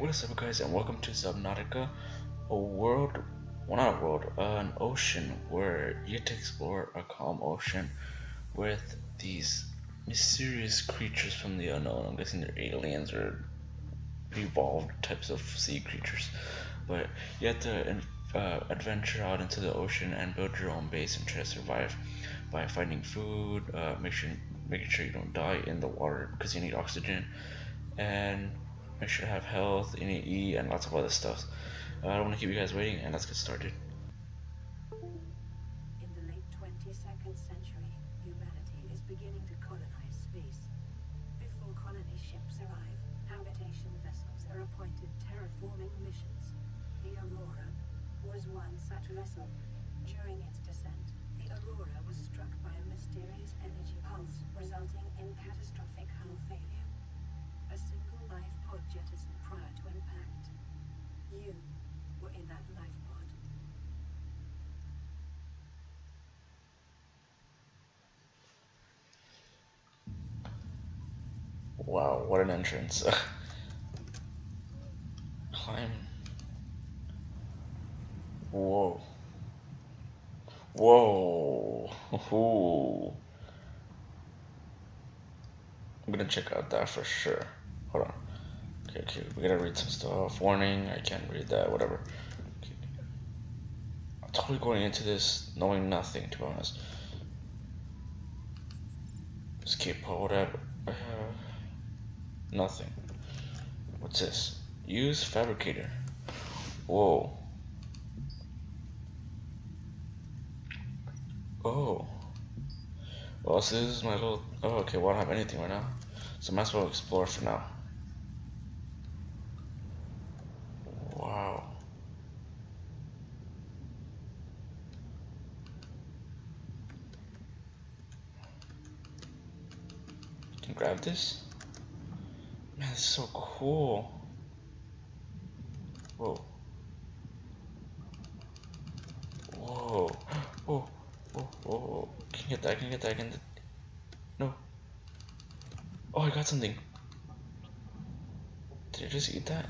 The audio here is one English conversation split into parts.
What is up, guys, and welcome to Subnautica, a world, well, not a world, an ocean where you get to explore a calm ocean with these mysterious creatures from the unknown. I'm guessing they're aliens or evolved types of sea creatures, but you have to adventure out into the ocean and build your own base and try to survive by finding food, making sure you don't die in the water because you need oxygen, and make sure to have health, you need to eat, and lots of other stuff. I don't want to keep you guys waiting, and let's get started. In the late 22nd century, humanity is beginning to colonize space. Before colony ships arrive, habitation vessels are appointed terraforming missions. The Aurora was one such vessel. During its descent, the Aurora was struck by a mysterious energy pulse, resulting in catastrophic hull failure. A single life pod jettisoned prior to impact. You were in that life pod. Wow, what an entrance. Climb. Whoa. Whoa. Ooh. I'm gonna check out that for sure. Hold on. Okay, we gotta read some stuff. Warning, I can't read that, whatever. Okay. I'm totally going into this knowing nothing, to be honest. Escape pod, whatever. I have nothing. What's this? Use fabricator. Whoa. Oh. Well, so this is my little. Oh, okay, well, I don't have anything right now. So I might as well explore for now. Wow. Can grab this? Man, this is so cool. Whoa. Whoa. Whoa. Whoa. Whoa. Can you get that? Can you get that? Can No. Oh, I got something. Did I just eat that?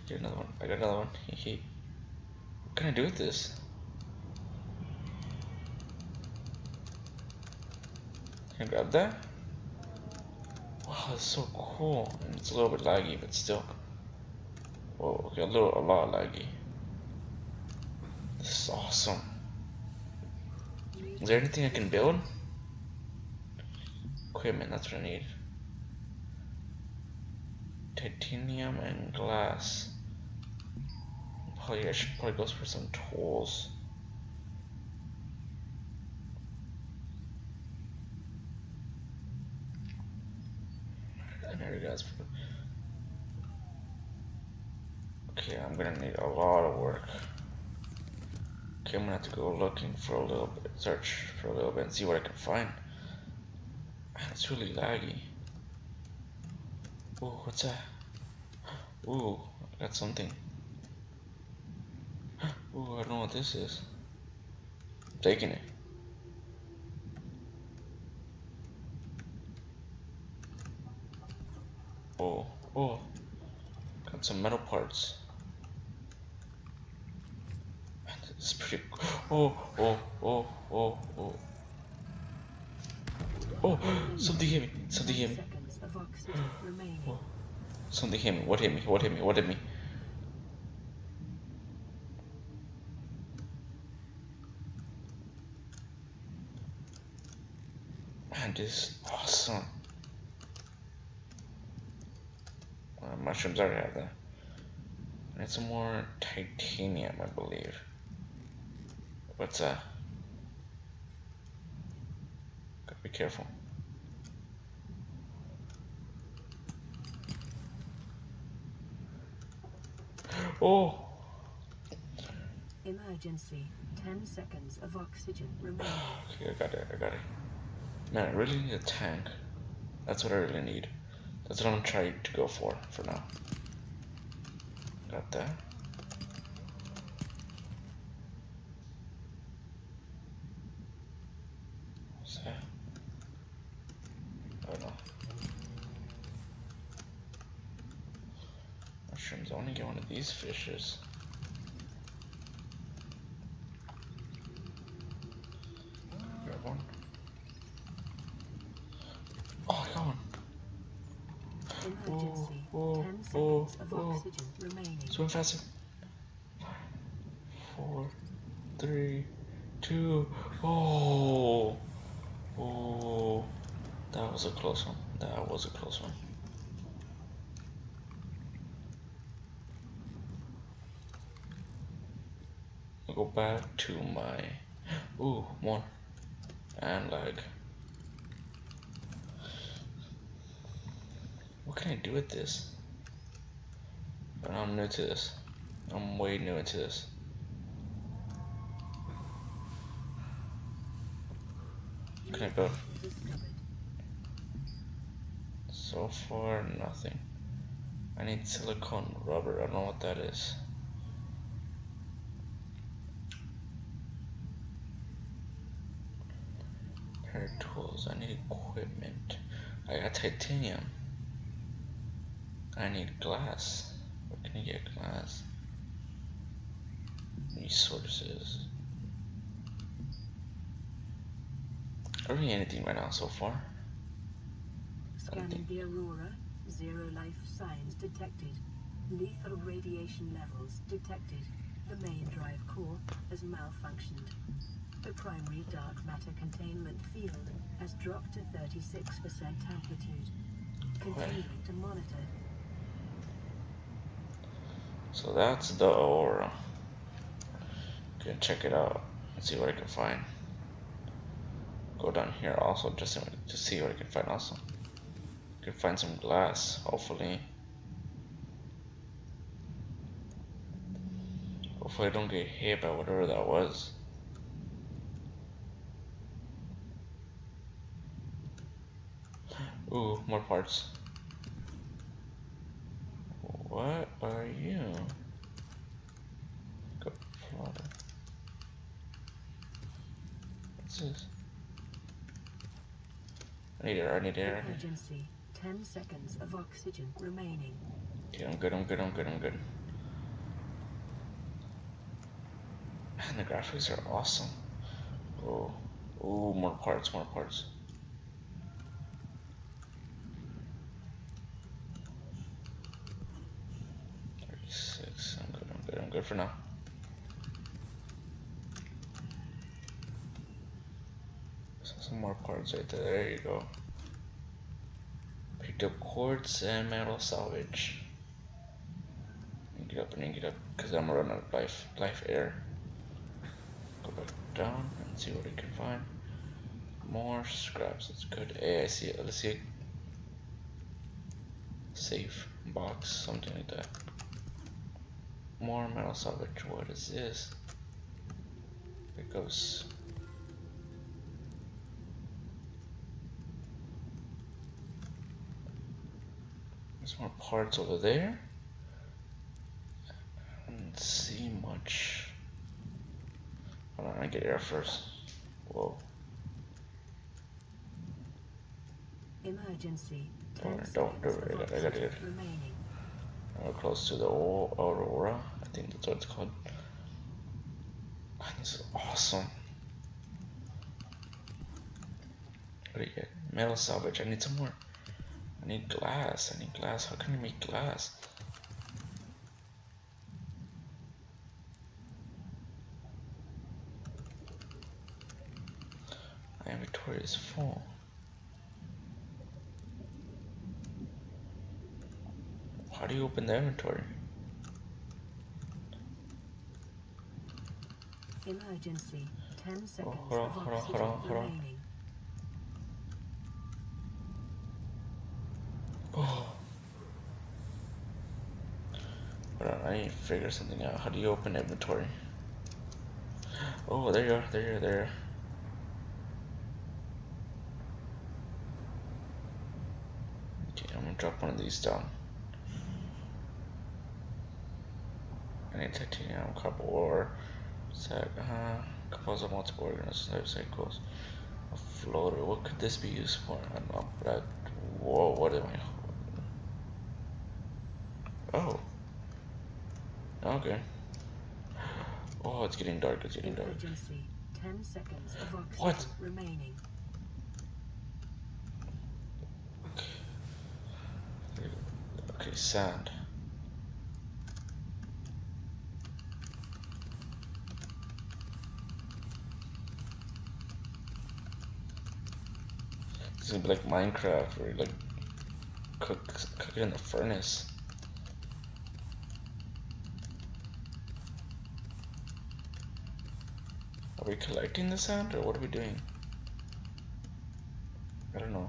Get another one. I got another one. What can I do with this? Can I grab that? Wow, that's so cool. And it's a little bit laggy, but still. Whoa, okay, a lot laggy. This is awesome. Is there anything I can build? Equipment, that's what I need. Titanium and glass. I should probably go for some tools. I know you guys. Okay, I'm gonna need a lot of work. Okay, I'm gonna have to go looking for a little bit, search for a little bit and see what I can find. Man, it's really laggy. Ooh, what's that? Ooh, I got something. Ooh, I don't know what this is. I'm taking it. Oh, got some metal parts. Man, this is pretty. Oh. Oh, something hit me. Something hit me. Seconds of oxygen remaining. Oh, something hit me. What hit me? What hit me? What hit me? Man, this is awesome. Mushrooms, I already have that. I need some more titanium, I believe. What's that? Gotta be careful. Oh! Emergency. 10 seconds of oxygen remaining. Okay, I got it. Man, I really need a tank. That's what I really need. That's what I'm trying to go for now. Got that. What's that? Mushrooms. I want to get one of these fishes. Grab one. Oh, I got one. Emergency. Oh, 10 oh, seconds of oh. oxygen remaining. Swim faster. 5, 4, 3, 2. Oh, oh. That was a close one. That was a close one. I'll go back to my. Ooh, more. And lag. What can I do with this? But I'm new to this. I'm way new into this. What can I build? So far, nothing. I need silicone rubber. I don't know what that is. Pair of tools. I need equipment. I got titanium. I need glass. Where can I get glass? Resources. I don't need anything right now so far. Scanning the Aurora. 0 life signs detected. Lethal radiation levels detected. The main drive core has malfunctioned. The primary dark matter containment field has dropped to 36% amplitude. Continuing to monitor. So that's the Aurora. Gonna check it out and see what I can find. Go down here also just to see what I can find also. Can find some glass, hopefully. Hopefully I don't get hit by whatever that was. Ooh, more parts. What are you? Go flutter. What's this? I need air, I need air. Emergency. 10 seconds of oxygen remaining. Okay, I'm good. Man, the graphics are awesome. Oh, ooh, more parts. 36. I'm good for now. So some more parts right there. There you go. Picked up quartz and metal salvage. And get up, because I'm running out of life air. Go back down and see what I can find. More scraps, that's good. Hey, I see it. Let's see it. Safe box, something like that. More metal salvage. What is this? It goes. There's more parts over there. I don't see much. Hold on, I get air first. Whoa. Emergency. Don't do it. I got it. Remaining. We're close to the Aurora. I think that's what it's called. This is awesome. What do you get? Metal salvage. I need some more. I need glass. How can you make glass? My inventory is full. How do you open the inventory? Emergency. 10 seconds hold on, of hold on, oxygen hold on, hold on. remaining. Oh. Hold on, I need to figure something out. How do you open inventory? Oh, there you are. There you are. Okay, I'm gonna drop one of these down. I need titanium, copper ore, composite multiple organisms, life cycles, a floater. What could this be used for? I don't know. Whoa, what am I? Oh, Okay. Oh, it's getting dark. It's getting dark. Emergency. 10 seconds of oxygen What? remaining. Okay, sand. It's gonna be like Minecraft, where you like cook it in the furnace. Are we collecting the sand, or what are we doing? I don't know.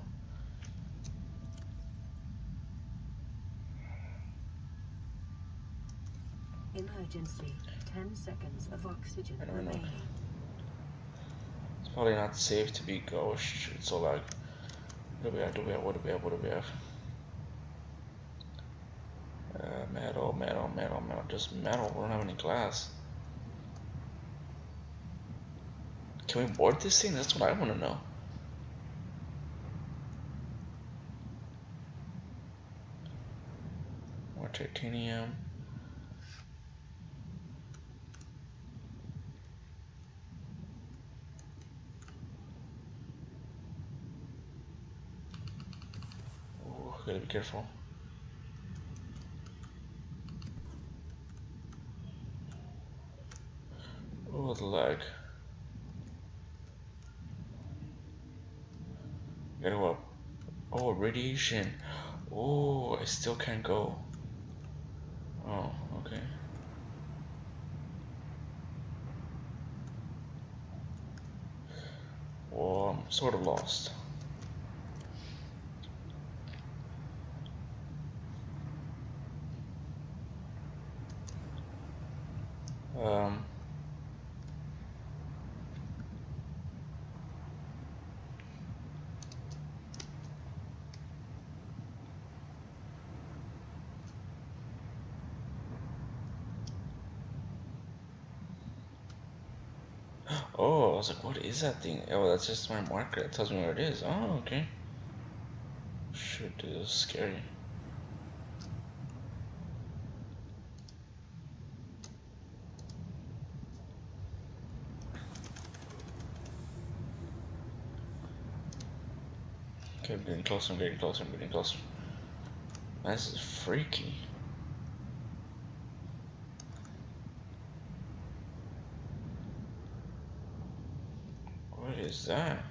Emergency. 10 seconds of oxygen I don't know. remaining. It's probably not safe to be ghost. It's so like, what do we have? What do we have? What do we have? Metal, metal, metal, metal. Just metal. We don't have any glass. Can we board this thing? That's what I want to know. More titanium. Ooh, gotta be careful. Oh, the lag. Gotta go up. Oh, radiation. Oh, I still can't go. Oh, okay. Well, I'm sort of lost. Um, oh, I was like, what is that thing? Oh, that's just my marker. It tells me where it is. Oh, okay. Shoot, dude, this is scary. Okay, I'm getting closer, I'm getting closer, I'm getting closer. This is freaky. What is that?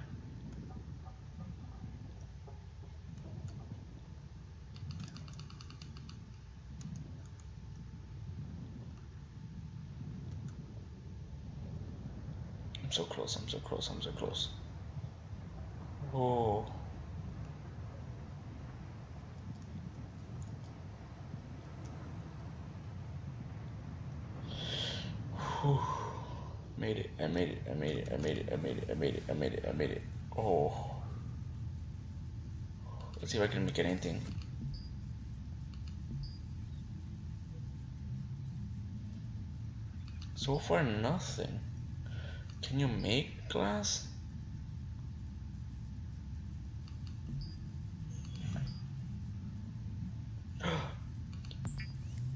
I'm so close, I'm so close, I'm so close. Oh. Whew. Made it, I made it, I made it, I made it, I made it, I made it, I made it, I made it. Oh. Let's see if I can make anything. So far, nothing. Can you make glass?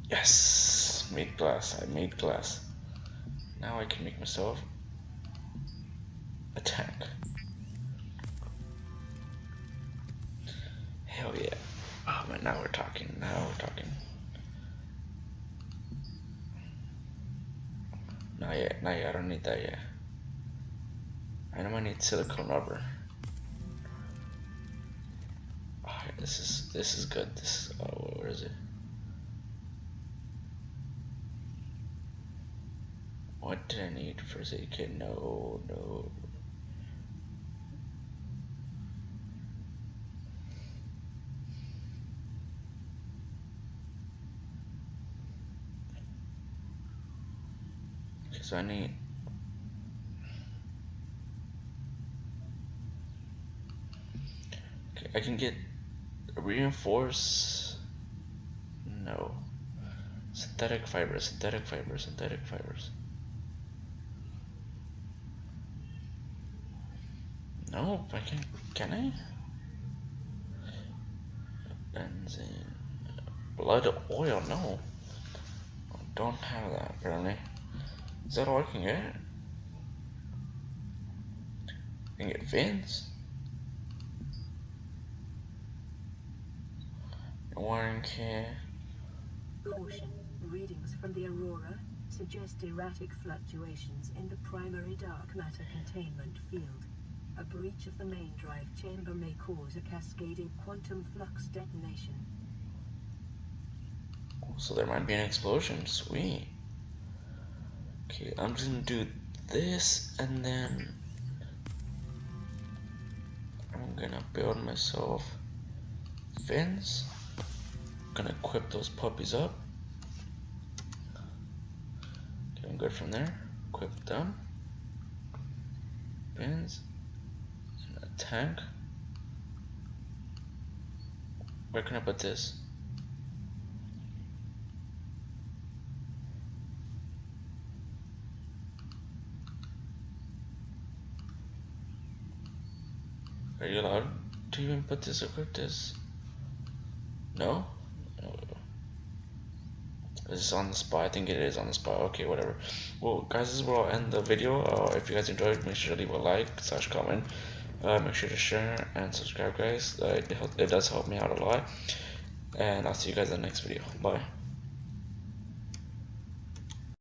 Yes! Made glass, I made glass. Now I can make myself a tank. Hell yeah. Oh man, now we're talking, now we're talking. Not yet, not yet, I don't need that yet. I know I need silicone rubber. Oh, this is good. This is, oh, where is it? What did I need? First aid kit? No, no. Okay, so I need. Okay, I can get reinforce. No. Synthetic fibers, synthetic fibers, synthetic fibers. No, I can. Can I? Benzene. Blood oil, no. don't have that apparently. Is that all I can get? I can get fins? Wiring kit. Caution. Readings from the Aurora suggest erratic fluctuations in the primary dark matter containment field. A breach of the main drive chamber may cause a cascading quantum flux detonation. So there might be an explosion. Sweet. Okay, I'm just gonna do this and then I'm gonna build myself fins. I'm gonna equip those puppies up. Okay, I'm good from there. Equip them. Fins. And a tank. Where can I put this? Are you allowed to even put this, equip this? No? Is this on the spot? I think it is on the spot. Okay, whatever. Well, guys, this is where I'll end the video. If you guys enjoyed, make sure to leave a like / comment. Make sure to share and subscribe, guys. It does help me out a lot. And I'll see you guys in the next video. Bye.